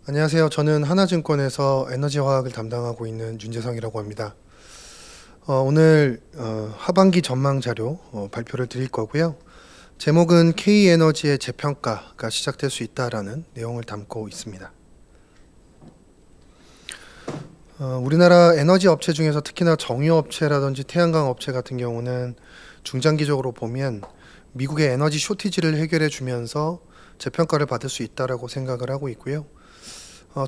안녕하세요. 저는 하나증권에서 에너지화학을 담당하고 있는 윤재성이라고 합니다. 오늘 하반기 전망 자료 발표를 드릴 거고요. 제목은 K에너지의 재평가가 시작될 수 있다라는 내용을 담고 있습니다. 우리나라 에너지 업체 중에서 특히나 정유업체라든지 태양광 업체 같은 경우는 중장기적으로 보면 미국의 에너지 쇼티지를 해결해 주면서 재평가를 받을 수 있다라고 생각을 하고 있고요.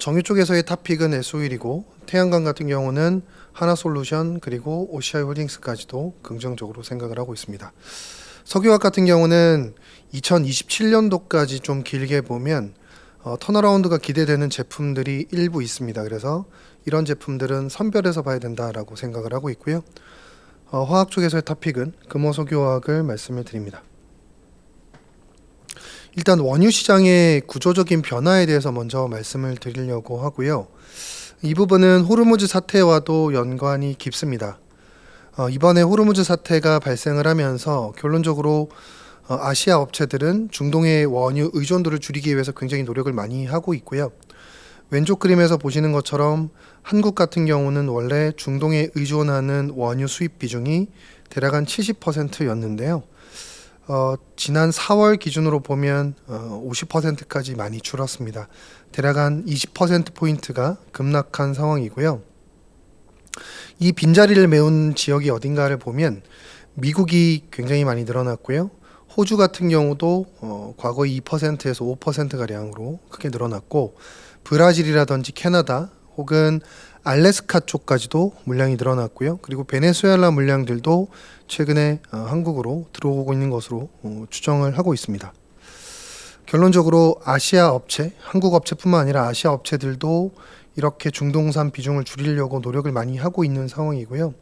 정유 쪽에서의 탑픽은 S-오일이고 태양광 같은 경우는 하나솔루션 그리고 OCI 홀딩스까지도 긍정적으로 생각을 하고 있습니다. 석유화학 같은 경우는 2027년도까지 좀 길게 보면 턴어라운드가 기대되는 제품들이 일부 있습니다. 그래서 이런 제품들은 선별해서 봐야 된다라고 생각을 하고 있고요. 화학 쪽에서의 탑픽은 금호석유화학을 말씀을 드립니다. 일단 원유 시장의 구조적인 변화에 대해서 먼저 말씀을 드리려고 하고요. 이 부분은 호르무즈 사태와도 연관이 깊습니다. 이번에 호르무즈 사태가 발생을 하면서 결론적으로 아시아 업체들은 중동의 원유 의존도를 줄이기 위해서 굉장히 노력을 많이 하고 있고요. 왼쪽 그림에서 보시는 것처럼 한국 같은 경우는 원래 중동에 의존하는 원유 수입 비중이 대략 한 70%였는데요. 지난 4월 기준으로 보면 50%까지 많이 줄었습니다. 대략 한 20%포인트가 급락한 상황이고요. 이 빈자리를 메운 지역이 어딘가를 보면 미국이 굉장히 많이 늘어났고요. 호주 같은 경우도 과거의 2%에서 5%가량으로 크게 늘어났고 브라질이라든지 캐나다 혹은 알래스카 쪽까지도 물량이 늘어났고요. 그리고 베네수엘라 물량들도 최근에 한국으로 들어오고 있는 것으로 추정을 하고 있습니다. 결론적으로 아시아 업체, 한국 업체뿐만 아니라 아시아 업체들도 이렇게 중동산 비중을 줄이려고 노력을 많이 하고 있는 상황이고요.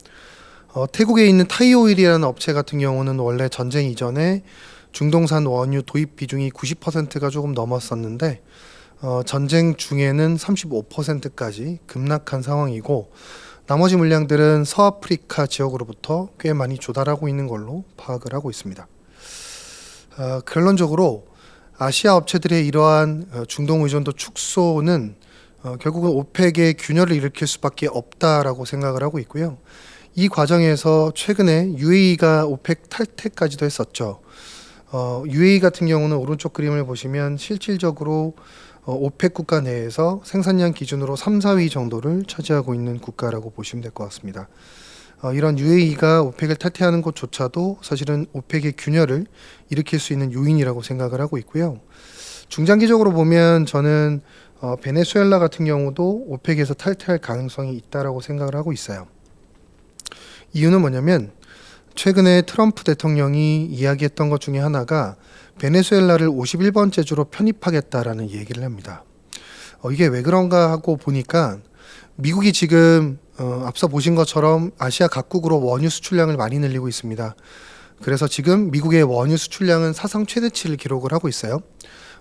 태국에 있는 타이오일이라는 업체 같은 경우는 원래 전쟁 이전에 중동산 원유 도입 비중이 90%가 조금 넘었었는데 전쟁 중에는 35%까지 급락한 상황이고 나머지 물량들은 서아프리카 지역으로부터 꽤 많이 조달하고 있는 걸로 파악을 하고 있습니다. 결론적으로 아시아 업체들의 이러한 중동 의존도 축소는 결국은 오펙의 균열을 일으킬 수밖에 없다라고 생각을 하고 있고요. 이 과정에서 최근에 UAE가 오펙 탈퇴까지도 했었죠. UAE 같은 경우는 오른쪽 그림을 보시면 실질적으로 오펙 국가 내에서 생산량 기준으로 3, 4위 정도를 차지하고 있는 국가라고 보시면 될 것 같습니다. 이런 UAE가 오펙을 탈퇴하는 것조차도 사실은 오펙의 균열을 일으킬 수 있는 요인이라고 생각을 하고 있고요. 중장기적으로 보면 저는 베네수엘라 같은 경우도 오펙에서 탈퇴할 가능성이 있다라고 생각을 하고 있어요. 이유는 뭐냐면 최근에 트럼프 대통령이 이야기했던 것 중에 하나가 베네수엘라를 51번째 주로 편입하겠다라는 얘기를 합니다. 이게 왜 그런가 하고 보니까 미국이 지금 앞서 보신 것처럼 아시아 각국으로 원유 수출량을 많이 늘리고 있습니다. 그래서 지금 미국의 원유 수출량은 사상 최대치를 기록을 하고 있어요.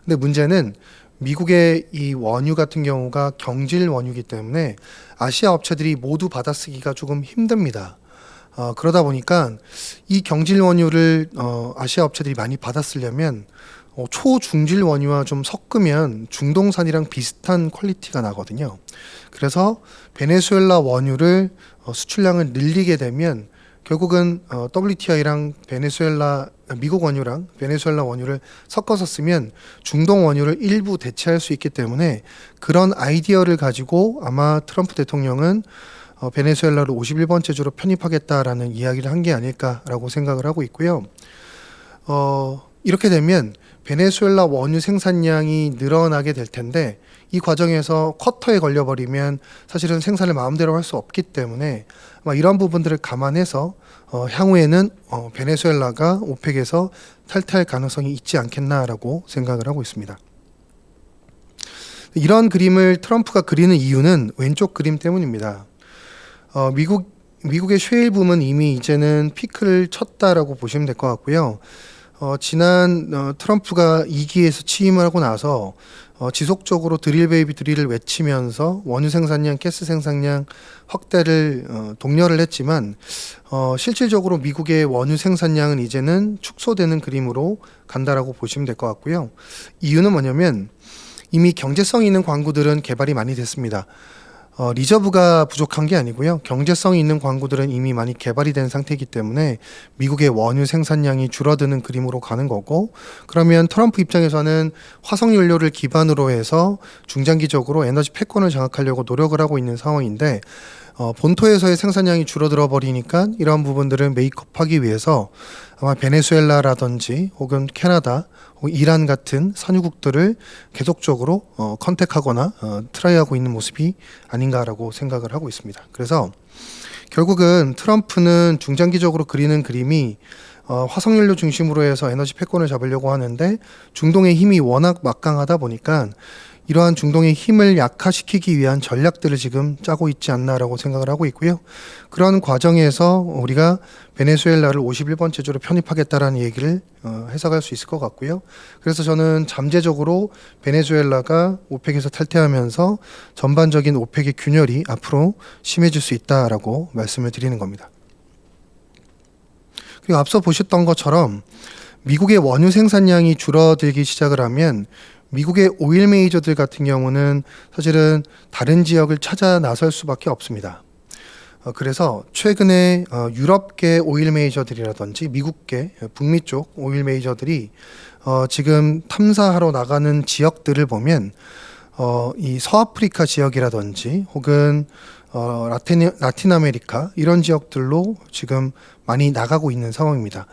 근데 문제는 미국의 이 원유 같은 경우가 경질 원유이기 때문에 아시아 업체들이 모두 받아쓰기가 조금 힘듭니다. 그러다 보니까 이 경질 원유를 아시아 업체들이 많이 받아쓰려면 초중질 원유와 좀 섞으면 중동산이랑 비슷한 퀄리티가 나거든요. 그래서 베네수엘라 원유를 수출량을 늘리게 되면 결국은 WTI랑 미국 원유랑 베네수엘라 원유를 섞어서 쓰면 중동 원유를 일부 대체할 수 있기 때문에 그런 아이디어를 가지고 아마 트럼프 대통령은 베네수엘라를 51번째 주로 편입하겠다라는 이야기를 한 게 아닐까라고 생각을 하고 있고요. 이렇게 되면 베네수엘라 원유 생산량이 늘어나게 될 텐데 이 과정에서 쿼터에 걸려버리면 사실은 생산을 마음대로 할 수 없기 때문에 아마 이런 부분들을 감안해서 향후에는 베네수엘라가 오펙에서 탈퇴할 가능성이 있지 않겠나라고 생각을 하고 있습니다. 이런 그림을 트럼프가 그리는 이유는 왼쪽 그림 때문입니다. 미국의 셰일 붐은 이미 이제는 피크를 쳤다라고 보시면 될 것 같고요. 지난 트럼프가 2기에서 취임을 하고 나서 지속적으로 드릴 베이비 드릴을 외치면서 원유 생산량, 가스 생산량 확대를 독려를 했지만 실질적으로 미국의 원유 생산량은 이제는 축소되는 그림으로 간다라고 보시면 될 것 같고요. 이유는 뭐냐면 이미 경제성 있는 광구들은 개발이 많이 됐습니다. 리저브가 부족한 게 아니고요. 경제성이 있는 광구들은 이미 많이 개발이 된 상태이기 때문에 미국의 원유 생산량이 줄어드는 그림으로 가는 거고, 그러면 트럼프 입장에서는 화석 연료를 기반으로 해서 중장기적으로 에너지 패권을 장악하려고 노력을 하고 있는 상황인데, 본토에서의 생산량이 줄어들어 버리니까 이러한 부분들을 메이크업하기 위해서 아마 베네수엘라라든지 혹은 캐나다, 혹은 이란 같은 산유국들을 계속적으로 컨택하거나 트라이하고 있는 모습이 아닌가라고 생각을 하고 있습니다. 그래서 결국은 트럼프는 중장기적으로 그리는 그림이 화석연료 중심으로 해서 에너지 패권을 잡으려고 하는데, 중동의 힘이 워낙 막강하다 보니까 이러한 중동의 힘을 약화시키기 위한 전략들을 지금 짜고 있지 않나라고 생각을 하고 있고요. 그런 과정에서 우리가 베네수엘라를 51번 체제로 편입하겠다라는 얘기를 해석할 수 있을 것 같고요. 그래서 저는 잠재적으로 베네수엘라가 오펙에서 탈퇴하면서 전반적인 오펙의 균열이 앞으로 심해질 수 있다라고 말씀을 드리는 겁니다. 그리고 앞서 보셨던 것처럼 미국의 원유 생산량이 줄어들기 시작을 하면 미국의 오일 메이저들 같은 경우는 사실은 다른 지역을 찾아 나설 수밖에 없습니다. 그래서 최근에 유럽계 오일 메이저들이라든지 미국계 북미 쪽 오일 메이저들이 지금 탐사하러 나가는 지역들을 보면 이 서아프리카 지역이라든지 혹은 라틴 아메리카 이런 지역들로 지금 많이 나가고 있는 상황입니다.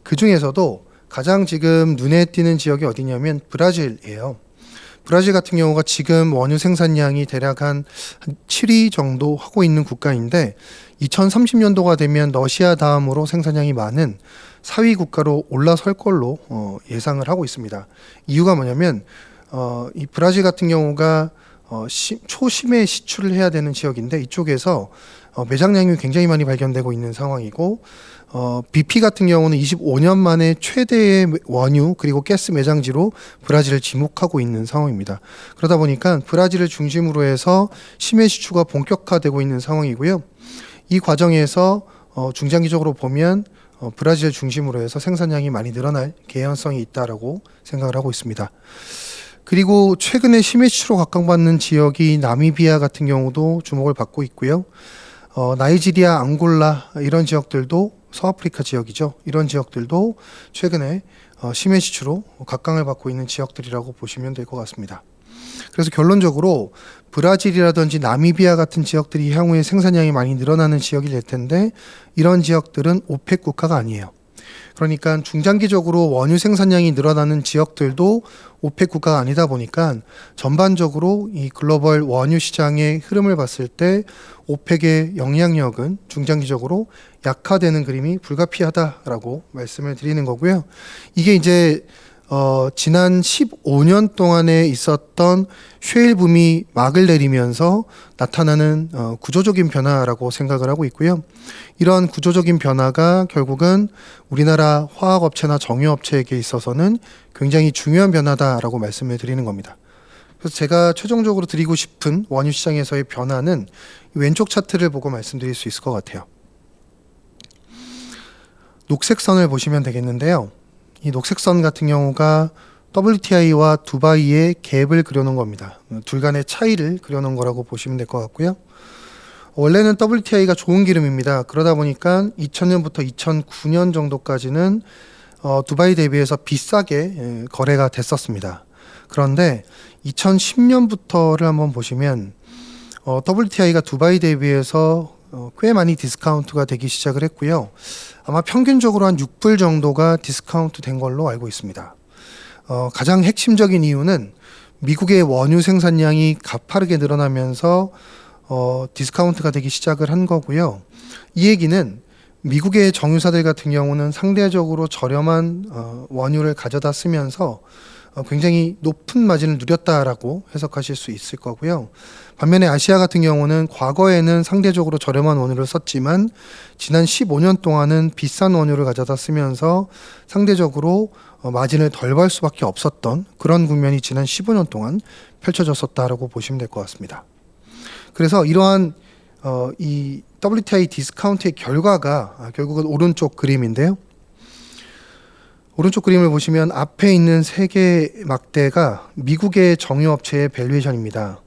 그 중에서도 가장 지금 눈에 띄는 지역이 어디냐면 브라질이에요. 브라질 같은 경우가 지금 원유 생산량이 대략 한 7위 정도 하고 있는 국가인데 2030년도가 되면 러시아 다음으로 생산량이 많은 4위 국가로 올라설 걸로 예상을 하고 있습니다. 이유가 뭐냐면 이 브라질 같은 경우가 초심에 시출을 해야 되는 지역인데 이쪽에서 매장량이 굉장히 많이 발견되고 있는 상황이고 BP 같은 경우는 25년 만에 최대의 원유 그리고 가스 매장지로 브라질을 지목하고 있는 상황입니다. 그러다 보니까 브라질을 중심으로 해서 심해 시추가 본격화되고 있는 상황이고요. 이 과정에서 중장기적으로 보면 브라질을 중심으로 해서 생산량이 많이 늘어날 개연성이 있다라고 생각을 하고 있습니다. 그리고 최근에 심해 시추로 각광받는 지역이 나미비아 같은 경우도 주목을 받고 있고요. 나이지리아, 앙골라 이런 지역들도 서아프리카 지역이죠. 이런 지역들도 최근에 심해 시추로 각광을 받고 있는 지역들이라고 보시면 될 것 같습니다. 그래서 결론적으로 브라질이라든지 나미비아 같은 지역들이 향후에 생산량이 많이 늘어나는 지역이 될 텐데 이런 지역들은 오펙 국가가 아니에요. 그러니까 중장기적으로 원유 생산량이 늘어나는 지역들도 오펙 국가가 아니다 보니까 전반적으로 이 글로벌 원유 시장의 흐름을 봤을 때 오펙의 영향력은 중장기적으로 약화되는 그림이 불가피하다라고 말씀을 드리는 거고요. 이게 이제 지난 15년 동안에 있었던 쉐일 붐이 막을 내리면서 나타나는 구조적인 변화라고 생각을 하고 있고요. 이런 구조적인 변화가 결국은 우리나라 화학업체나 정유업체에게 있어서는 굉장히 중요한 변화다라고 말씀을 드리는 겁니다. 그래서 제가 최종적으로 드리고 싶은 원유 시장에서의 변화는 왼쪽 차트를 보고 말씀드릴 수 있을 것 같아요. 녹색 선을 보시면 되겠는데요. 이 녹색 선 같은 경우가 WTI와 두바이의 갭을 그려놓은 겁니다. 둘 간의 차이를 그려놓은 거라고 보시면 될 것 같고요. 원래는 WTI가 좋은 기름입니다. 그러다 보니까 2000년부터 2009년 정도까지는 두바이 대비해서 비싸게 거래가 됐었습니다. 그런데 2010년부터를 한번 보시면 WTI가 두바이 대비해서 꽤 많이 디스카운트가 되기 시작을 했고요. 아마 평균적으로 한 6불 정도가 디스카운트 된 걸로 알고 있습니다. 가장 핵심적인 이유는 미국의 원유 생산량이 가파르게 늘어나면서 디스카운트가 되기 시작을 한 거고요. 이 얘기는 미국의 정유사들 같은 경우는 상대적으로 저렴한 원유를 가져다 쓰면서 굉장히 높은 마진을 누렸다라고 해석하실 수 있을 거고요. 반면에 아시아 같은 경우는 과거에는 상대적으로 저렴한 원유를 썼지만 지난 15년 동안은 비싼 원유를 가져다 쓰면서 상대적으로 마진을 덜 벌 수밖에 없었던 그런 국면이 지난 15년 동안 펼쳐졌었다라고 보시면 될 것 같습니다. 그래서 이러한 이 WTI 디스카운트의 결과가 결국은 오른쪽 그림인데요. 오른쪽 그림을 보시면 앞에 있는 세 개의 막대가 미국의 정유업체의 밸류에이션입니다.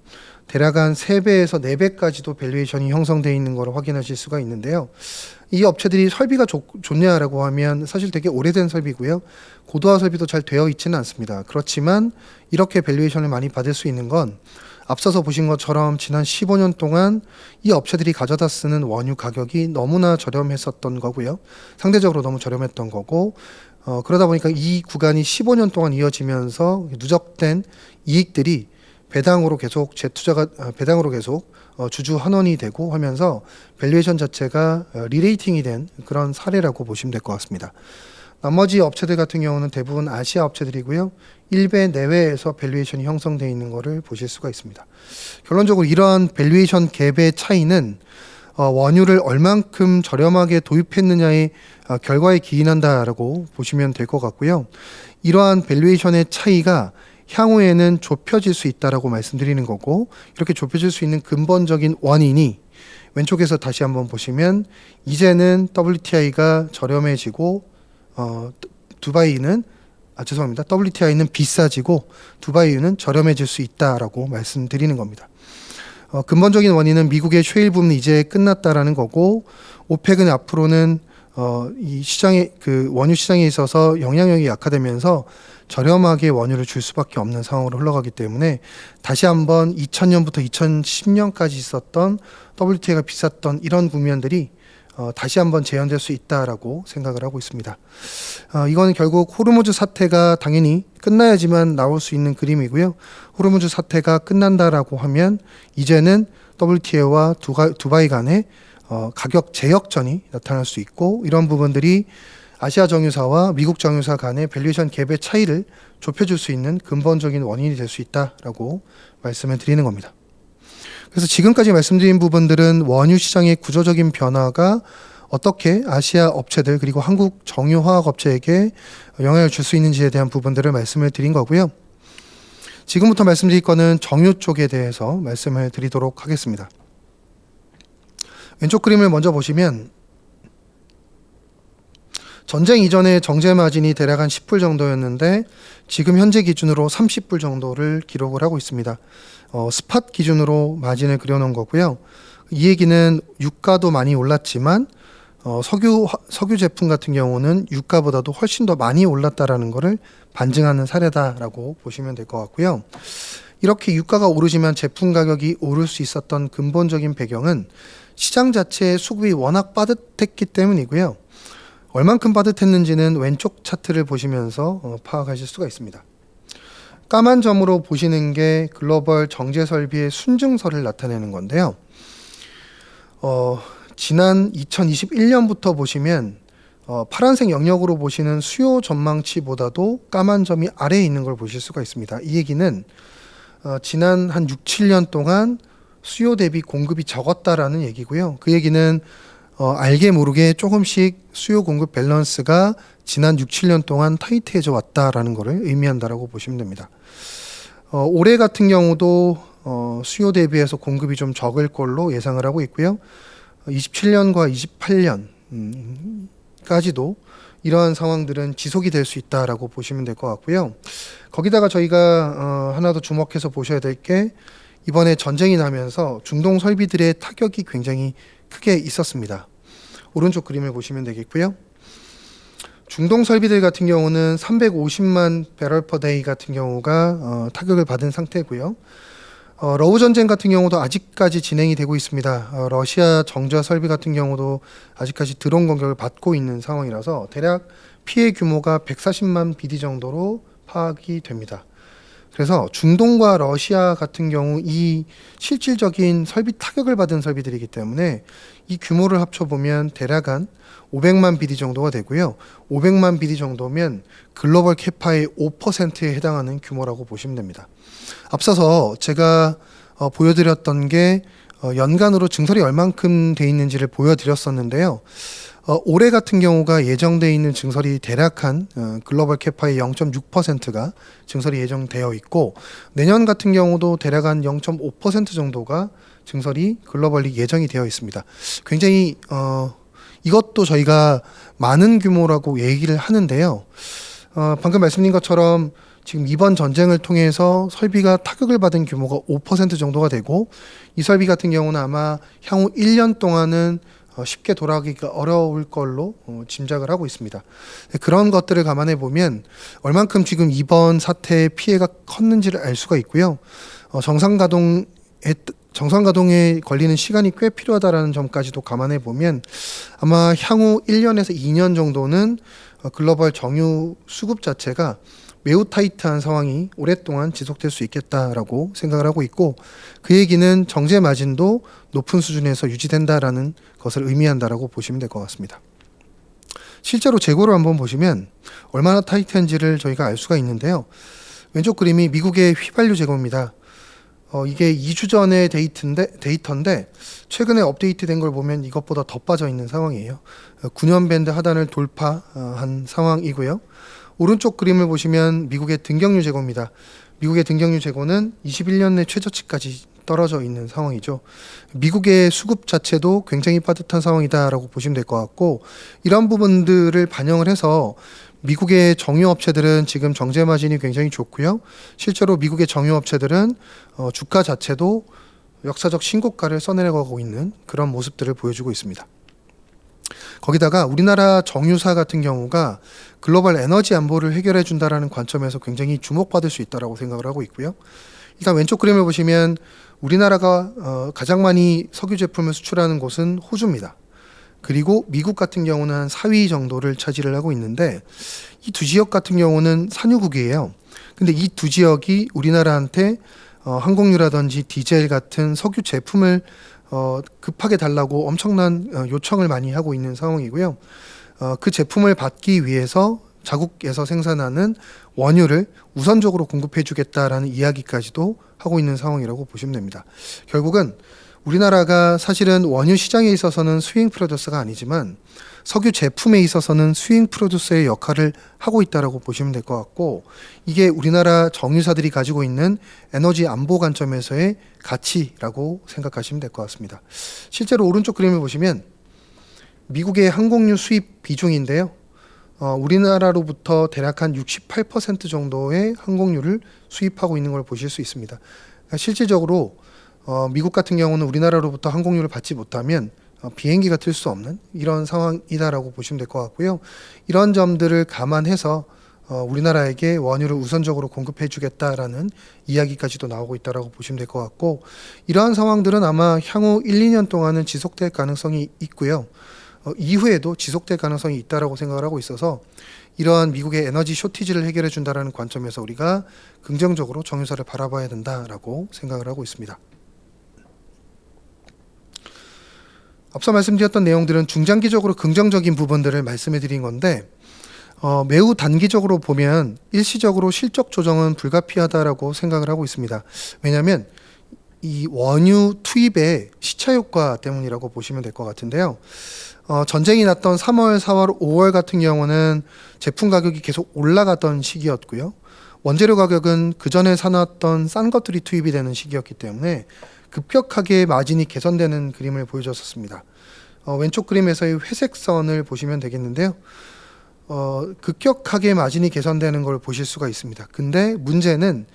대략 한 3배에서 4배까지도 밸류에이션이 형성되어 있는 것을 확인하실 수가 있는데요. 이 업체들이 설비가 좋냐라고 하면 사실 되게 오래된 설비고요. 고도화 설비도 잘 되어 있지는 않습니다. 그렇지만 이렇게 밸류에이션을 많이 받을 수 있는 건 앞서서 보신 것처럼 지난 15년 동안 이 업체들이 가져다 쓰는 원유 가격이 너무나 저렴했었던 거고요. 상대적으로 너무 저렴했던 거고 그러다 보니까 이 구간이 15년 동안 이어지면서 누적된 이익들이 배당으로 계속 배당으로 계속 주주 환원이 되고 하면서 밸류에이션 자체가 리레이팅이 된 그런 사례라고 보시면 될 것 같습니다. 나머지 업체들 같은 경우는 대부분 아시아 업체들이고요. 1배 내외에서 밸류에이션이 형성되어 있는 것을 보실 수가 있습니다. 결론적으로 이러한 밸류에이션 갭의 차이는 원유를 얼만큼 저렴하게 도입했느냐의 결과에 기인한다라고 보시면 될 것 같고요. 이러한 밸류에이션의 차이가 향후에는 좁혀질 수 있다라고 말씀드리는 거고, 이렇게 좁혀질 수 있는 근본적인 원인이 왼쪽에서 다시 한번 보시면 이제는 WTI가 저렴해지고 WTI는 비싸지고 두바이유는 저렴해질 수 있다라고 말씀드리는 겁니다. 근본적인 원인은 미국의 셰일 붐은 이제 끝났다라는 거고, 오펙은 앞으로는 이 시장에 원유 시장에 있어서 영향력이 약화되면서 저렴하게 원유를 줄 수밖에 없는 상황으로 흘러가기 때문에 다시 한번 2000년부터 2010년까지 있었던 WTI가 비쌌던 이런 국면들이 다시 한번 재현될 수 있다라고 생각을 하고 있습니다. 이거는 결국 호르무즈 사태가 당연히 끝나야지만 나올 수 있는 그림이고요. 호르무즈 사태가 끝난다라고 하면 이제는 WTI와 두바이 간의 가격 재역전이 나타날 수 있고, 이런 부분들이 아시아 정유사와 미국 정유사 간의 밸류에이션 갭의 차이를 좁혀줄 수 있는 근본적인 원인이 될 수 있다라고 말씀을 드리는 겁니다. 그래서 지금까지 말씀드린 부분들은 원유 시장의 구조적인 변화가 어떻게 아시아 업체들 그리고 한국 정유화학 업체에게 영향을 줄 수 있는지에 대한 부분들을 말씀을 드린 거고요. 지금부터 말씀드릴 거는 정유 쪽에 대해서 말씀을 드리도록 하겠습니다. 왼쪽 그림을 먼저 보시면 전쟁 이전에 정제 마진이 대략 한 10불 정도였는데 지금 현재 기준으로 30불 정도를 기록을 하고 있습니다. 스팟 기준으로 마진을 그려놓은 거고요. 이 얘기는 유가도 많이 올랐지만 석유 제품 같은 경우는 유가보다도 훨씬 더 많이 올랐다라는 것을 반증하는 사례다라고 보시면 될 것 같고요. 이렇게 유가가 오르지만 제품 가격이 오를 수 있었던 근본적인 배경은 시장 자체의 수급이 워낙 빠듯했기 때문이고요. 얼만큼 빠듯했는지는 왼쪽 차트를 보시면서 파악하실 수가 있습니다. 까만 점으로 보시는 게 글로벌 정제 설비의 순증설을 나타내는 건데요. 지난 2021년부터 보시면 파란색 영역으로 보시는 수요 전망치보다도 까만 점이 아래에 있는 걸 보실 수가 있습니다. 이 얘기는 지난 한 6, 7년 동안 수요 대비 공급이 적었다라는 얘기고요. 그 얘기는 알게 모르게 조금씩 수요 공급 밸런스가 지난 6, 7년 동안 타이트해져 왔다라는 것을 의미한다라고 보시면 됩니다. 올해 같은 경우도 수요 대비해서 공급이 좀 적을 걸로 예상을 하고 있고요. 27년과 28년까지도 이러한 상황들은 지속이 될 수 있다라고 보시면 될 것 같고요. 거기다가 저희가 하나 더 주목해서 보셔야 될 게 이번에 전쟁이 나면서 중동 설비들의 타격이 굉장히 크게 있었습니다. 오른쪽 그림을 보시면 되겠고요. 중동 설비들 같은 경우는 350만 배럴 퍼 데이 같은 경우가 타격을 받은 상태고요. 러우 전쟁 같은 경우도 아직까지 진행이 되고 있습니다. 러시아 정제 설비 같은 경우도 아직까지 드론 공격을 받고 있는 상황이라서 대략 피해 규모가 140만 BD 정도로 파악이 됩니다. 그래서 중동과 러시아 같은 경우 이 실질적인 설비 타격을 받은 설비들이기 때문에 이 규모를 합쳐보면 대략 한 500만 BD 정도가 되고요. 500만 BD 정도면 글로벌 캐파의 5%에 해당하는 규모라고 보시면 됩니다. 앞서서 제가 보여드렸던 게 연간으로 증설이 얼만큼 돼 있는지를 보여드렸었는데요. 올해 같은 경우가 예정돼 있는 증설이 대략 한 글로벌 캐파의 0.6%가 증설이 예정되어 있고, 내년 같은 경우도 대략 한 0.5% 정도가 증설이 글로벌리 예정이 되어 있습니다. 굉장히 이것도 저희가 많은 규모라고 얘기를 하는데요. 방금 말씀드린 것처럼 지금 이번 전쟁을 통해서 설비가 타격을 받은 규모가 5% 정도가 되고, 이 설비 같은 경우는 아마 향후 1년 동안은 쉽게 돌아가기가 어려울 걸로 짐작을 하고 있습니다. 그런 것들을 감안해 보면 얼만큼 지금 이번 사태의 피해가 컸는지를 알 수가 있고요. 정상 가동에 걸리는 시간이 꽤 필요하다라는 점까지도 감안해 보면 아마 향후 1년에서 2년 정도는 글로벌 정유 수급 자체가 매우 타이트한 상황이 오랫동안 지속될 수 있겠다라고 생각을 하고 있고, 그 얘기는 정제 마진도 높은 수준에서 유지된다라는 것을 의미한다라고 보시면 될 것 같습니다. 실제로 재고를 한번 보시면 얼마나 타이트한지를 저희가 알 수가 있는데요. 왼쪽 그림이 미국의 휘발유 재고입니다. 이게 2주 전의 데이터인데 최근에 업데이트된 걸 보면 이것보다 더 빠져 있는 상황이에요. 9년 밴드 하단을 돌파한 상황이고요. 오른쪽 그림을 보시면 미국의 등경유 재고입니다. 미국의 등경유 재고는 21년 내 최저치까지 떨어져 있는 상황이죠. 미국의 수급 자체도 굉장히 빠듯한 상황이다라고 보시면 될 것 같고, 이런 부분들을 반영을 해서 미국의 정유업체들은 지금 정제 마진이 굉장히 좋고요. 실제로 미국의 정유업체들은 주가 자체도 역사적 신고가를 써내려가고 있는 그런 모습들을 보여주고 있습니다. 거기다가 우리나라 정유사 같은 경우가 글로벌 에너지 안보를 해결해 준다라는 관점에서 굉장히 주목받을 수 있다라고 생각을 하고 있고요. 일단 왼쪽 그림을 보시면 우리나라가 가장 많이 석유 제품을 수출하는 곳은 호주입니다. 그리고 미국 같은 경우는 한 4위 정도를 차지를 하고 있는데, 이 두 지역 같은 경우는 산유국이에요. 근데 이 두 지역이 우리나라한테 항공유라든지 디젤 같은 석유 제품을 급하게 달라고 엄청난 요청을 많이 하고 있는 상황이고요. 그 제품을 받기 위해서 자국에서 생산하는 원유를 우선적으로 공급해 주겠다라는 이야기까지도 하고 있는 상황이라고 보시면 됩니다. 결국은 우리나라가 사실은 원유 시장에 있어서는 스윙 프로듀서가 아니지만 석유 제품에 있어서는 스윙 프로듀서의 역할을 하고 있다라고 보시면 될 것 같고, 이게 우리나라 정유사들이 가지고 있는 에너지 안보 관점에서의 가치라고 생각하시면 될 것 같습니다. 실제로 오른쪽 그림을 보시면 미국의 항공유 수입 비중인데요. 우리나라로부터 대략 한 68% 정도의 항공유를 수입하고 있는 걸 보실 수 있습니다. 그러니까 실질적으로 미국 같은 경우는 우리나라로부터 항공유를 받지 못하면 비행기가 뜰 수 없는 이런 상황이다라고 보시면 될 것 같고요. 이런 점들을 감안해서 우리나라에게 원유를 우선적으로 공급해 주겠다라는 이야기까지도 나오고 있다라고 보시면 될 것 같고, 이러한 상황들은 아마 향후 1, 2년 동안은 지속될 가능성이 있고요. 이후에도 지속될 가능성이 있다라고 생각을 하고 있어서 이러한 미국의 에너지 쇼티지를 해결해 준다라는 관점에서 우리가 긍정적으로 정유사를 바라봐야 된다라고 생각을 하고 있습니다. 앞서 말씀드렸던 내용들은 중장기적으로 긍정적인 부분들을 말씀해 드린 건데, 매우 단기적으로 보면 일시적으로 실적 조정은 불가피하다라고 생각을 하고 있습니다. 왜냐하면 이 원유 투입의 시차 효과 때문이라고 보시면 될 것 같은데요. 전쟁이 났던 3월, 4월, 5월 같은 경우는 제품 가격이 계속 올라가던 시기였고요. 원재료 가격은 그 전에 사놨던 싼 것들이 투입이 되는 시기였기 때문에 급격하게 마진이 개선되는 그림을 보여줬었습니다. 왼쪽 그림에서의 회색 선을 보시면 되겠는데요. 급격하게 마진이 개선되는 걸 보실 수가 있습니다. 근데 문제는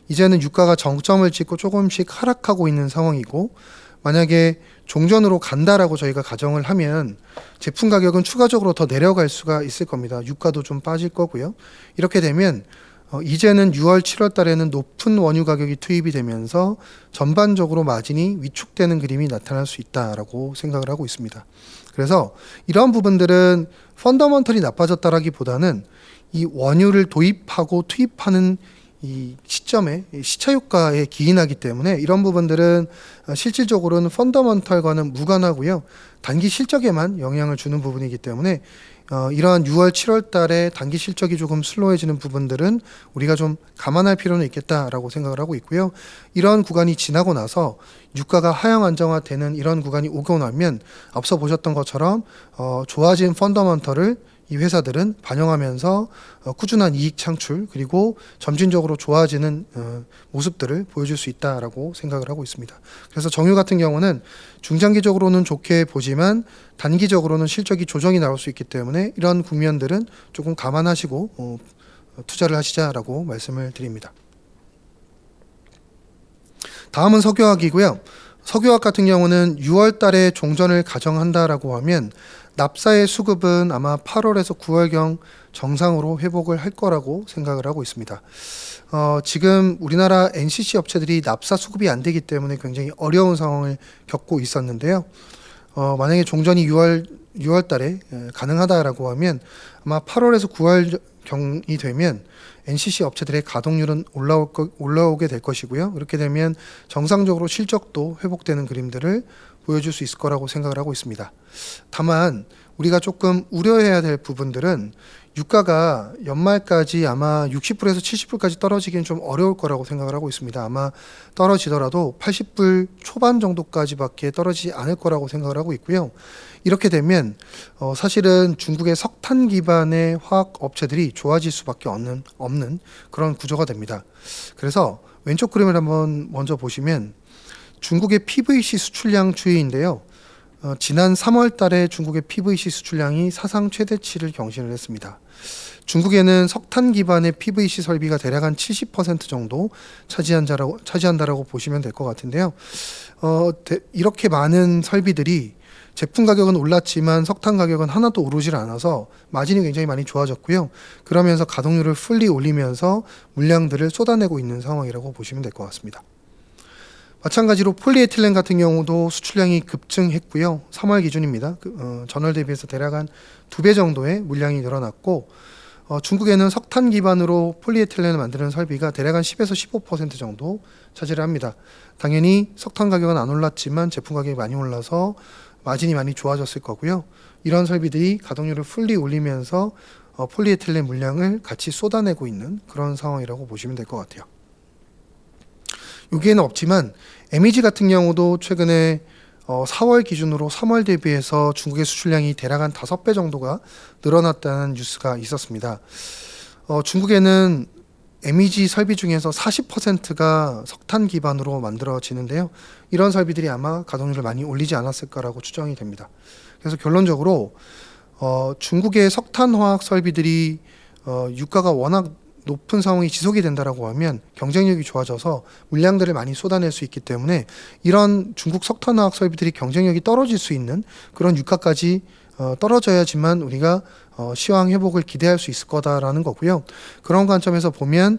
이제는 유가가 정점을 찍고 조금씩 하락하고 있는 상황이고, 만약에 종전으로 간다라고 저희가 가정을 하면 제품 가격은 추가적으로 더 내려갈 수가 있을 겁니다. 유가도 좀 빠질 거고요. 이렇게 되면 이제는 6월, 7월 달에는 높은 원유 가격이 투입이 되면서 전반적으로 마진이 위축되는 그림이 나타날 수 있다라고 생각을 하고 있습니다. 그래서 이런 부분들은 펀더먼털이 나빠졌다라기보다는 이 원유를 도입하고 투입하는 이 시점에 이 시차 효과에 기인하기 때문에 이런 부분들은 실질적으로는 펀더먼털과는 무관하고요. 단기 실적에만 영향을 주는 부분이기 때문에 이러한 6월, 7월 달에 단기 실적이 조금 슬로해지는 부분들은 우리가 좀 감안할 필요는 있겠다라고 생각을 하고 있고요. 이런 구간이 지나고 나서 유가가 하향 안정화되는 이런 구간이 오고 나면 앞서 보셨던 것처럼 좋아진 펀더먼털을 이 회사들은 반영하면서 꾸준한 이익 창출 그리고 점진적으로 좋아지는 모습들을 보여줄 수 있다라고 생각을 하고 있습니다. 그래서 정유 같은 경우는 중장기적으로는 좋게 보지만 단기적으로는 실적이 조정이 나올 수 있기 때문에 이런 국면들은 조금 감안하시고 투자를 하시자라고 말씀을 드립니다. 다음은 석유화학이고요. 석유화학 같은 경우는 6월 달에 종전을 가정한다라고 하면 납사의 수급은 아마 8월에서 9월경 정상으로 회복을 할 거라고 생각을 하고 있습니다. 지금 우리나라 NCC 업체들이 납사 수급이 안 되기 때문에 굉장히 어려운 상황을 겪고 있었는데요. 만약에 종전이 6월 달에 가능하다라고 하면 아마 8월에서 9월경이 되면 NCC 업체들의 가동률은 올라오게 될 것이고요. 그렇게 되면 정상적으로 실적도 회복되는 그림들을 보여줄 수 있을 거라고 생각을 하고 있습니다. 다만 우리가 조금 우려해야 될 부분들은 유가가 연말까지 아마 60불에서 70불까지 떨어지기는 좀 어려울 거라고 생각을 하고 있습니다. 아마 떨어지더라도 80불 초반 정도까지밖에 떨어지지 않을 거라고 생각을 하고 있고요. 이렇게 되면 사실은 중국의 석탄 기반의 화학 업체들이 좋아질 수밖에 없는 그런 구조가 됩니다. 그래서 왼쪽 그림을 한번 먼저 보시면 중국의 PVC 수출량 추이인데요. 지난 3월 달에 중국의 PVC 수출량이 사상 최대치를 경신을 했습니다. 중국에는 석탄 기반의 PVC 설비가 대략 한 70% 정도 차지한다라고 보시면 될 것 같은데요. 이렇게 많은 설비들이 제품 가격은 올랐지만 석탄 가격은 하나도 오르질 않아서 마진이 굉장히 많이 좋아졌고요. 그러면서 가동률을 풀리 올리면서 물량들을 쏟아내고 있는 상황이라고 보시면 될 것 같습니다. 마찬가지로 폴리에틸렌 같은 경우도 수출량이 급증했고요. 3월 기준입니다. 전월 대비해서 대략 한 2배 정도의 물량이 늘어났고 중국에는 석탄 기반으로 폴리에틸렌을 만드는 설비가 대략 한 10에서 15% 정도 차지를 합니다. 당연히 석탄 가격은 안 올랐지만 제품 가격이 많이 올라서 마진이 많이 좋아졌을 거고요. 이런 설비들이 가동률을 풀리 올리면서 폴리에틸렌 물량을 같이 쏟아내고 있는 그런 상황이라고 보시면 될 것 같아요. 여기에는 없지만 MEG 같은 경우도 최근에 4월 기준으로 3월 대비해서 중국의 수출량이 대략 한 5배 정도가 늘어났다는 뉴스가 있었습니다. 중국에는 MEG 설비 중에서 40%가 석탄 기반으로 만들어지는데요. 이런 설비들이 아마 가동률을 많이 올리지 않았을까라고 추정이 됩니다. 그래서 결론적으로 중국의 석탄화학 설비들이 유가가 워낙 높은 상황이 지속이 된다라고 하면 경쟁력이 좋아져서 물량들을 많이 쏟아낼 수 있기 때문에 이런 중국 석탄화학 설비들이 경쟁력이 떨어질 수 있는 그런 유가까지 떨어져야지만 우리가 시황 회복을 기대할 수 있을 거다라는 거고요. 그런 관점에서 보면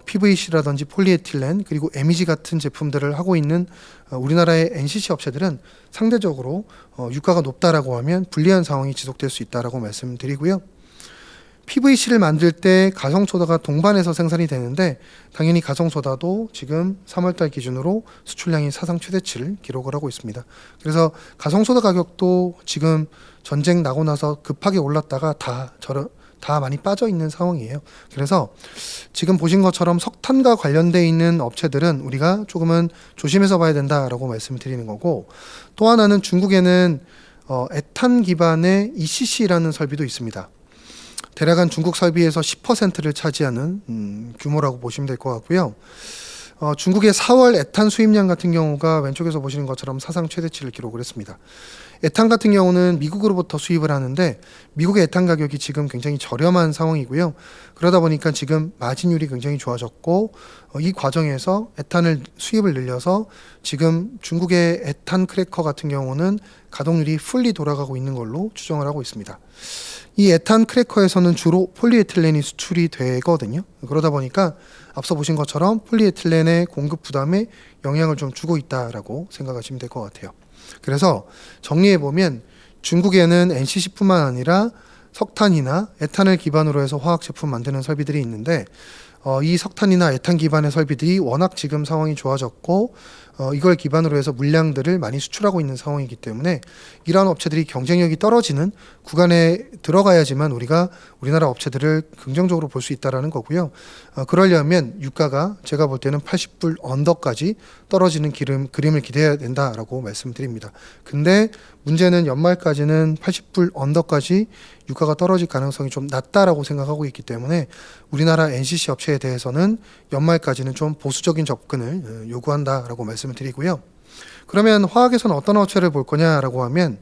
PVC라든지 폴리에틸렌 그리고 MEG 같은 제품들을 하고 있는 우리나라의 NCC 업체들은 상대적으로 유가가 높다라고 하면 불리한 상황이 지속될 수 있다라고 말씀드리고요. PVC를 만들 때 가성소다가 동반해서 생산이 되는데 당연히 가성소다도 지금 3월달 기준으로 수출량이 사상 최대치를 기록을 하고 있습니다. 그래서 가성소다 가격도 지금 전쟁 나고 나서 급하게 올랐다가 다 많이 빠져 있는 상황이에요. 그래서 지금 보신 것처럼 석탄과 관련돼 있는 업체들은 우리가 조금은 조심해서 봐야 된다라고 말씀을 드리는 거고, 또 하나는 중국에는 에탄 기반의 ECC라는 설비도 있습니다. 대략 한 중국 설비에서 10%를 차지하는 규모라고 보시면 될 것 같고요. 중국의 4월 에탄 수입량 같은 경우가 왼쪽에서 보시는 것처럼 사상 최대치를 기록을 했습니다. 에탄 같은 경우는 미국으로부터 수입을 하는데 미국의 에탄 가격이 지금 굉장히 저렴한 상황이고요. 그러다 보니까 지금 마진율이 굉장히 좋아졌고 이 과정에서 에탄을 수입을 늘려서 지금 중국의 에탄 크래커 같은 경우는 가동률이 풀리 돌아가고 있는 걸로 추정을 하고 있습니다. 이 에탄 크래커에서는 주로 폴리에틸렌이 수출이 되거든요. 그러다 보니까 앞서 보신 것처럼 폴리에틸렌의 공급 부담에 영향을 좀 주고 있다라고 생각하시면 될 것 같아요. 그래서 정리해보면 중국에는 NCC뿐만 아니라 석탄이나 에탄을 기반으로 해서 화학 제품 만드는 설비들이 있는데 이 석탄이나 에탄 기반의 설비들이 워낙 지금 상황이 좋아졌고 이걸 기반으로 해서 물량들을 많이 수출하고 있는 상황이기 때문에 이러한 업체들이 경쟁력이 떨어지는 구간에 들어가야지만 우리가 우리나라 업체들을 긍정적으로 볼 수 있다라는 거고요. 그러려면 유가가 제가 볼 때는 80불 언더까지 떨어지는 그림을 기대해야 된다라고 말씀드립니다. 근데 문제는 연말까지는 80불 언더까지 유가가 떨어질 가능성이 좀 낮다라고 생각하고 있기 때문에 우리나라 NCC 업체에 대해서는 연말까지는 좀 보수적인 접근을 요구한다라고 말씀을 드리고요. 그러면 화학에서는 어떤 업체를 볼 거냐라고 하면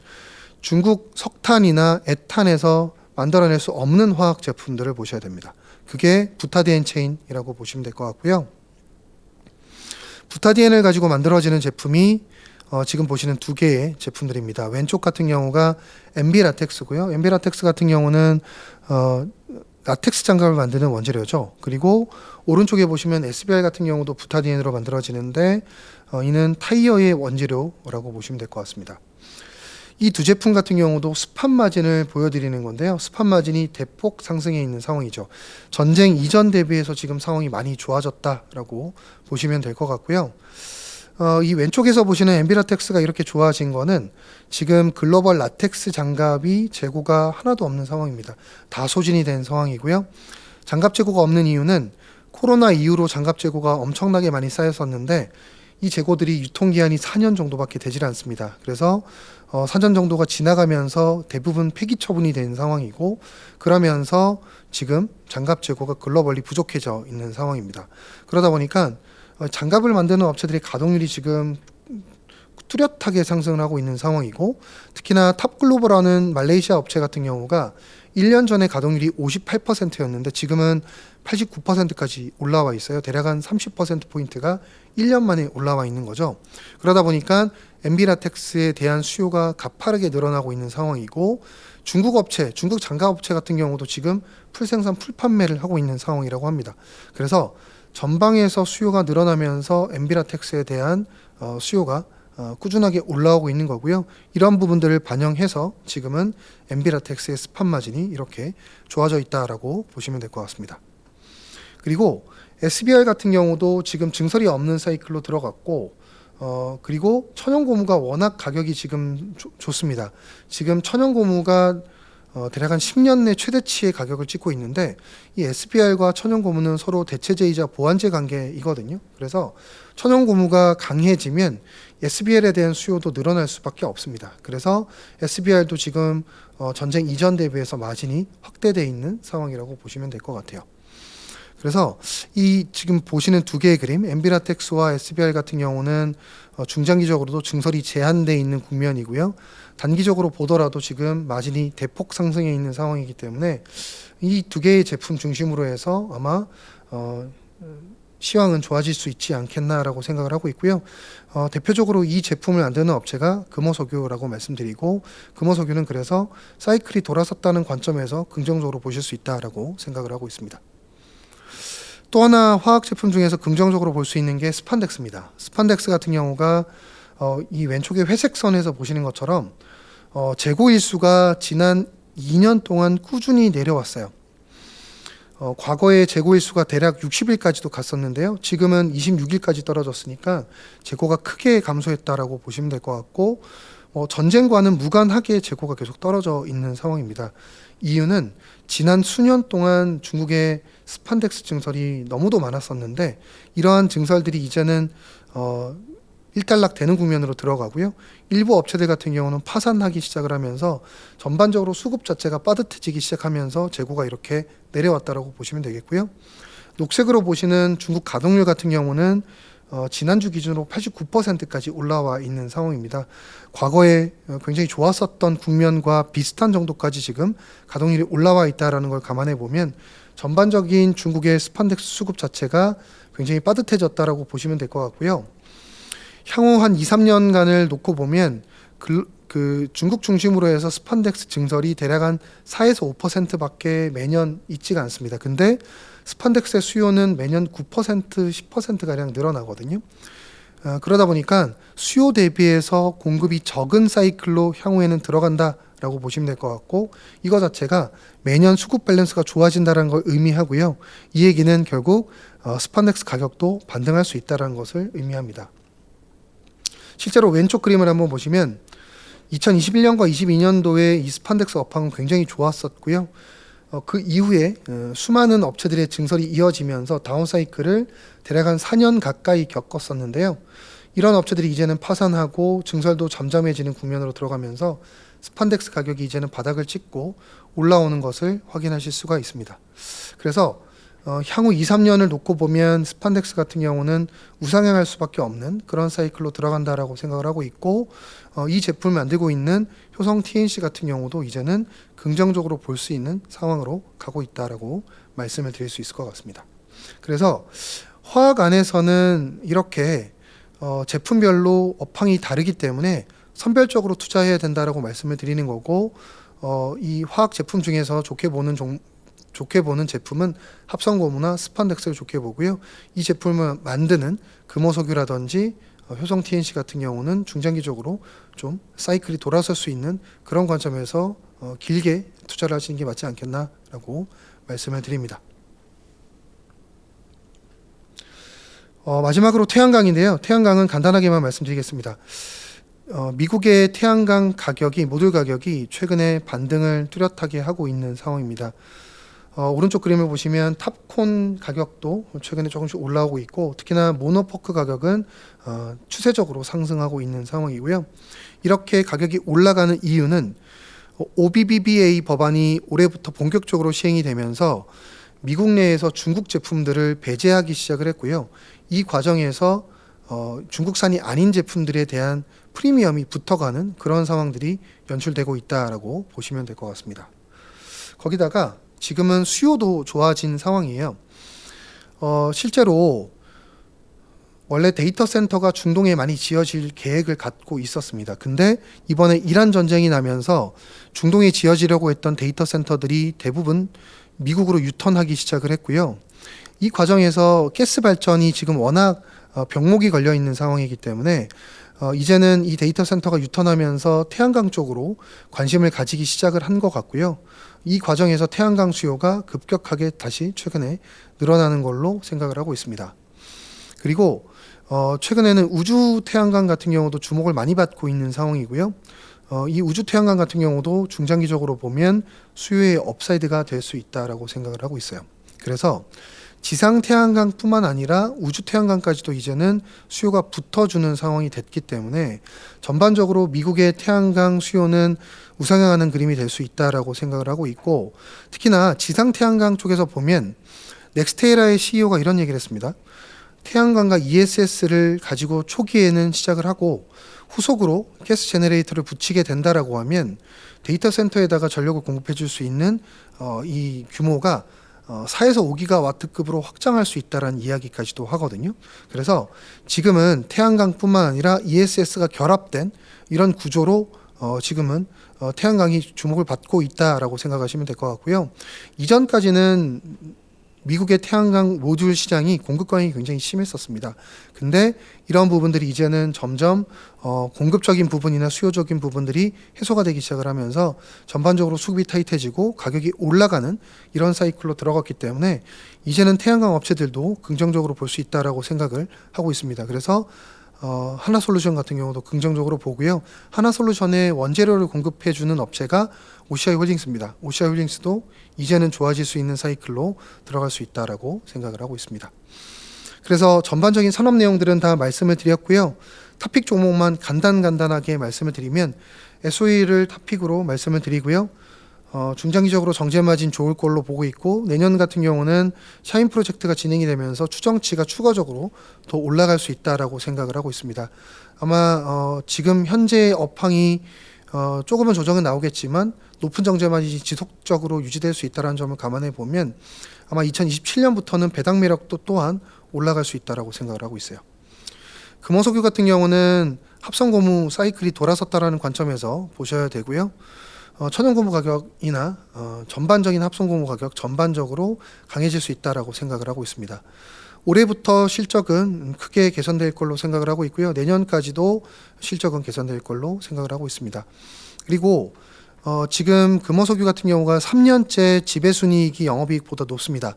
중국 석탄이나 에탄에서 만들어낼 수 없는 화학 제품들을 보셔야 됩니다. 그게 부타디엔 체인이라고 보시면 될 것 같고요. 부타디엔을 가지고 만들어지는 제품이 지금 보시는 두 개의 제품들입니다. 왼쪽 같은 경우가 MB 라텍스고요. MB 라텍스 같은 경우는 라텍스 장갑을 만드는 원재료죠. 그리고 오른쪽에 보시면 SBR 같은 경우도 부타디엔으로 만들어지는데 이는 타이어의 원재료라고 보시면 될 것 같습니다. 이 두 제품 같은 경우도 스팟 마진을 보여드리는 건데요. 스팟 마진이 대폭 상승해 있는 상황이죠. 전쟁 이전 대비해서 지금 상황이 많이 좋아졌다라고 보시면 될 것 같고요. 이 왼쪽에서 보시는 엠비라텍스가 이렇게 좋아진 거는 지금 글로벌 라텍스 장갑이 재고가 하나도 없는 상황입니다. 다 소진이 된 상황이고요. 장갑 재고가 없는 이유는 코로나 이후로 장갑 재고가 엄청나게 많이 쌓였었는데 이 재고들이 유통기한이 4년 정도밖에 되질 않습니다. 그래서 4년 정도가 지나가면서 대부분 폐기 처분이 된 상황이고 그러면서 지금 장갑 재고가 글로벌리 부족해져 있는 상황입니다. 그러다 보니까 장갑을 만드는 업체들의 가동률이 지금 뚜렷하게 상승을 하고 있는 상황이고 특히나 탑글로벌하는 말레이시아 업체 같은 경우가 1년 전에 가동률이 58%였는데 지금은 89%까지 올라와 있어요. 대략 한 30%포인트가 1년 만에 올라와 있는 거죠. 그러다 보니까 MB라텍스에 대한 수요가 가파르게 늘어나고 있는 상황이고 중국 업체, 중국 장갑 업체 같은 경우도 지금 풀생산, 풀판매를 하고 있는 상황이라고 합니다. 그래서 전방에서 수요가 늘어나면서 MB라텍스에 대한 수요가 꾸준하게 올라오고 있는 거고요. 이런 부분들을 반영해서 지금은 MB라텍스의 스팟 마진이 이렇게 좋아져 있다라고 보시면 될 것 같습니다. 그리고 SBR 같은 경우도 지금 증설이 없는 사이클로 들어갔고 그리고 천연고무가 워낙 가격이 지금 좋습니다. 지금 천연고무가 대략 한 10년 내 최대치의 가격을 찍고 있는데 이 SBR과 천연고무는 서로 대체제이자 보완제 관계이거든요. 그래서 천연고무가 강해지면 SBR에 대한 수요도 늘어날 수밖에 없습니다. 그래서 SBR도 지금 전쟁 이전 대비해서 마진이 확대되어 있는 상황이라고 보시면 될 것 같아요. 그래서 이 지금 보시는 두 개의 그림, MB라텍스와 SBR 같은 경우는 중장기적으로도 증설이 제한되어 있는 국면이고요. 단기적으로 보더라도 지금 마진이 대폭 상승해 있는 상황이기 때문에 이 두 개의 제품 중심으로 해서 아마 시황은 좋아질 수 있지 않겠나라고 생각을 하고 있고요. 대표적으로 이 제품을 만드는 업체가 금호석유라고 말씀드리고 금호석유는 그래서 사이클이 돌아섰다는 관점에서 긍정적으로 보실 수 있다라고 생각을 하고 있습니다. 또 하나 화학 제품 중에서 긍정적으로 볼 수 있는 게 스판덱스입니다. 스판덱스 같은 경우가 이 왼쪽의 회색 선에서 보시는 것처럼 재고 일수가 지난 2년 동안 꾸준히 내려왔어요. 과거에 재고 일수가 대략 60일까지도 갔었는데요. 지금은 26일까지 떨어졌으니까 재고가 크게 감소했다라고 보시면 될 것 같고 전쟁과는 무관하게 재고가 계속 떨어져 있는 상황입니다. 이유는 지난 수년 동안 중국의 스판덱스 증설이 너무도 많았었는데 이러한 증설들이 이제는 일단락 되는 국면으로 들어가고요. 일부 업체들 같은 경우는 파산하기 시작을 하면서 전반적으로 수급 자체가 빠듯해지기 시작하면서 재고가 이렇게 내려왔다라고 보시면 되겠고요. 녹색으로 보시는 중국 가동률 같은 경우는 지난주 기준으로 89%까지 올라와 있는 상황입니다. 과거에 굉장히 좋았었던 국면과 비슷한 정도까지 지금 가동률이 올라와 있다는 걸 감안해 보면 전반적인 중국의 스판덱스 수급 자체가 굉장히 빠듯해졌다라고 보시면 될 것 같고요. 향후 한 2, 3년간을 놓고 보면 그 중국 중심으로 해서 스판덱스 증설이 대략 한 4에서 5%밖에 매년 있지가 않습니다. 근데 스판덱스의 수요는 매년 9%, 10%가량 늘어나거든요. 그러다 보니까 수요 대비해서 공급이 적은 사이클로 향후에는 들어간다라고 라고 보시면 될 것 같고, 이거 자체가 매년 수급 밸런스가 좋아진다는 걸 의미하고요. 이 얘기는 결국 스판덱스 가격도 반등할 수 있다는 것을 의미합니다. 실제로 왼쪽 그림을 한번 보시면 2021년과 22년도에 이 스판덱스 업황은 굉장히 좋았었고요. 그 이후에 수많은 업체들의 증설이 이어지면서 다운사이클을 대략 한 4년 가까이 겪었었는데요. 이런 업체들이 이제는 파산하고 증설도 잠잠해지는 국면으로 들어가면서 스판덱스 가격이 이제는 바닥을 찍고 올라오는 것을 확인하실 수가 있습니다. 그래서 향후 2, 3년을 놓고 보면 스판덱스 같은 경우는 우상향할 수밖에 없는 그런 사이클로 들어간다라고 생각을 하고 있고, 이 제품을 만들고 있는 효성 TNC 같은 경우도 이제는 긍정적으로 볼 수 있는 상황으로 가고 있다라고 말씀을 드릴 수 있을 것 같습니다. 그래서 화학 안에서는 이렇게 제품별로 업황이 다르기 때문에 선별적으로 투자해야 된다라고 말씀을 드리는 거고, 이 화학 제품 중에서 좋게 보는 제품은 합성고무나 스판덱스를 좋게 보고요. 이 제품을 만드는 금호석유라든지 효성 TNC 같은 경우는 중장기적으로 좀 사이클이 돌아설 수 있는 그런 관점에서 길게 투자를 하시는 게 맞지 않겠나라고 말씀을 드립니다. 마지막으로 태양광인데요. 태양광은 간단하게만 말씀드리겠습니다. 미국의 태양광 가격이, 모듈 가격이 최근에 반등을 뚜렷하게 하고 있는 상황입니다. 오른쪽 그림을 보시면 탑콘 가격도 최근에 조금씩 올라오고 있고, 특히나 모노포크 가격은 추세적으로 상승하고 있는 상황이고요. 이렇게 가격이 올라가는 이유는 OBBBA 법안이 올해부터 본격적으로 시행이 되면서 미국 내에서 중국 제품들을 배제하기 시작을 했고요. 이 과정에서 중국산이 아닌 제품들에 대한 프리미엄이 붙어가는 그런 상황들이 연출되고 있다라고 보시면 될 것 같습니다. 거기다가 지금은 수요도 좋아진 상황이에요. 실제로 원래 데이터 센터가 중동에 많이 지어질 계획을 갖고 있었습니다. 근데 이번에 이란 전쟁이 나면서 중동에 지어지려고 했던 데이터 센터들이 대부분 미국으로 유턴하기 시작을 했고요. 이 과정에서 가스 발전이 지금 워낙 병목이 걸려 있는 상황이기 때문에 이제는 이 데이터 센터가 유턴하면서 태양광 쪽으로 관심을 가지기 시작을 한 것 같고요. 이 과정에서 태양광 수요가 급격하게 다시 최근에 늘어나는 걸로 생각을 하고 있습니다. 그리고 최근에는 우주 태양광 같은 경우도 주목을 많이 받고 있는 상황이고요. 이 우주 태양광 같은 경우도 중장기적으로 보면 수요의 업사이드가 될 수 있다라고 생각을 하고 있어요. 그래서 지상 태양광뿐만 아니라 우주 태양광까지도 이제는 수요가 붙어주는 상황이 됐기 때문에 전반적으로 미국의 태양광 수요는 우상향하는 그림이 될 수 있다라고 생각을 하고 있고, 특히나 지상 태양광 쪽에서 보면 넥스테라의 CEO가 이런 얘기를 했습니다. 태양광과 ESS를 가지고 초기에는 시작을 하고 후속으로 가스 제너레이터를 붙이게 된다라고 하면 데이터 센터에다가 전력을 공급해 줄 수 있는 이 규모가 4에서 5기가와트급으로 확장할 수 있다는 이야기까지도 하거든요. 그래서 지금은 태양광뿐만 아니라 ESS가 결합된 이런 구조로 지금은 태양광이 주목을 받고 있다라고 생각하시면 될 것 같고요. 이전까지는 미국의 태양광 모듈 시장이 공급 과잉이 굉장히 심했었습니다. 근데 이런 부분들이 이제는 점점 공급적인 부분이나 수요적인 부분들이 해소가 되기 시작을 하면서 전반적으로 수급이 타이트해지고 가격이 올라가는 이런 사이클로 들어갔기 때문에 이제는 태양광 업체들도 긍정적으로 볼 수 있다라고 생각을 하고 있습니다. 그래서 하나솔루션 같은 경우도 긍정적으로 보고요. 하나솔루션에 원재료를 공급해주는 업체가 OCI 홀딩스입니다. OCI 홀딩스도 이제는 좋아질 수 있는 사이클로 들어갈 수 있다라고 생각을 하고 있습니다. 그래서 전반적인 산업 내용들은 다 말씀을 드렸고요. 탑픽 종목만 간단하게 말씀을 드리면 SOE를 탑픽으로 말씀을 드리고요. 중장기적으로 정제 마진 좋을 걸로 보고 있고, 내년 같은 경우는 샤인 프로젝트가 진행이 되면서 추정치가 추가적으로 더 올라갈 수 있다라고 생각을 하고 있습니다. 아마 지금 현재 업황이 조금은 조정은 나오겠지만 높은 정제 마진이 지속적으로 유지될 수 있다는 점을 감안해 보면 아마 2027년부터는 배당 매력도 또한 올라갈 수 있다라고 생각을 하고 있어요. 금호석유 같은 경우는 합성고무 사이클이 돌아섰다라는 관점에서 보셔야 되고요. 천연고무 가격이나 전반적인 합성고무 가격 전반적으로 강해질 수 있다라고 생각을 하고 있습니다. 올해부터 실적은 크게 개선될 걸로 생각을 하고 있고요. 내년까지도 실적은 개선될 걸로 생각을 하고 있습니다. 그리고 지금 금호석유 같은 경우가 3년째 지배순이익이 영업이익보다 높습니다.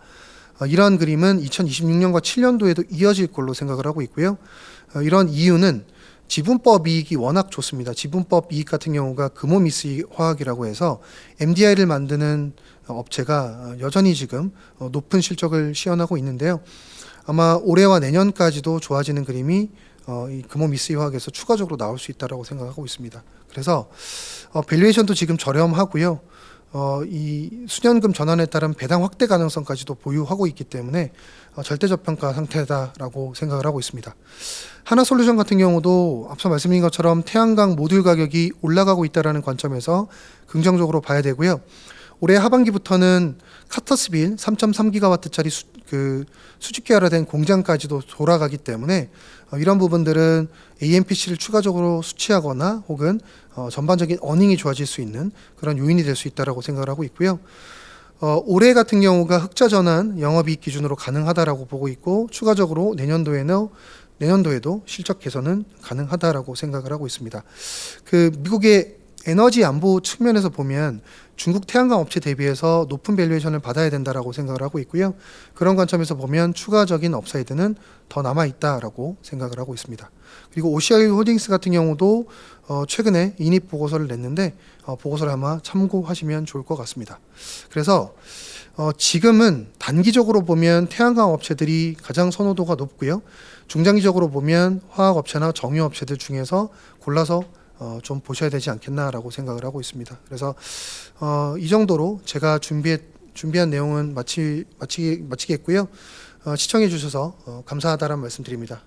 이러한 그림은 2026년과 7년도에도 이어질 걸로 생각을 하고 있고요. 이런 이유는 지분법 이익이 워낙 좋습니다. 지분법 이익 같은 경우가 금호미스 화학이라고 해서 MDI를 만드는 업체가 여전히 지금 높은 실적을 시현하고 있는데요. 아마 올해와 내년까지도 좋아지는 그림이 이 금호미스 화학에서 추가적으로 나올 수 있다고 생각하고 있습니다. 그래서 밸류에이션도 지금 저렴하고요. 이 수년금 전환에 따른 배당 확대 가능성까지도 보유하고 있기 때문에 절대 저평가 상태다라고 생각을 하고 있습니다. 하나솔루션 같은 경우도 앞서 말씀드린 것처럼 태양광 모듈 가격이 올라가고 있다는 관점에서 긍정적으로 봐야 되고요. 올해 하반기부터는 카터스빌 3.3기가와트짜리 수직계열화된 공장까지도 돌아가기 때문에 이런 부분들은 AMPC를 추가적으로 수치하거나 혹은 전반적인 어닝이 좋아질 수 있는 그런 요인이 될 수 있다고 생각을 하고 있고요. 올해 같은 경우가 흑자 전환 영업이익 기준으로 가능하다라고 보고 있고 추가적으로 내년도에도 실적 개선은 가능하다라고 생각을 하고 있습니다. 미국의 에너지 안보 측면에서 보면 중국 태양광 업체 대비해서 높은 밸류에이션을 받아야 된다라고 생각을 하고 있고요. 그런 관점에서 보면 추가적인 업사이드는 더 남아 있다라고 생각을 하고 있습니다. 그리고 OCI 홀딩스 같은 경우도 최근에 이익 보고서를 냈는데 보고서를 아마 참고하시면 좋을 것 같습니다. 그래서 지금은 단기적으로 보면 태양광 업체들이 가장 선호도가 높고요. 중장기적으로 보면 화학업체나 정유업체들 중에서 골라서 좀 보셔야 되지 않겠나라고 생각을 하고 있습니다. 그래서 이 정도로 제가 준비한 내용은 마치겠고요. 시청해 주셔서 감사하다는 말씀드립니다.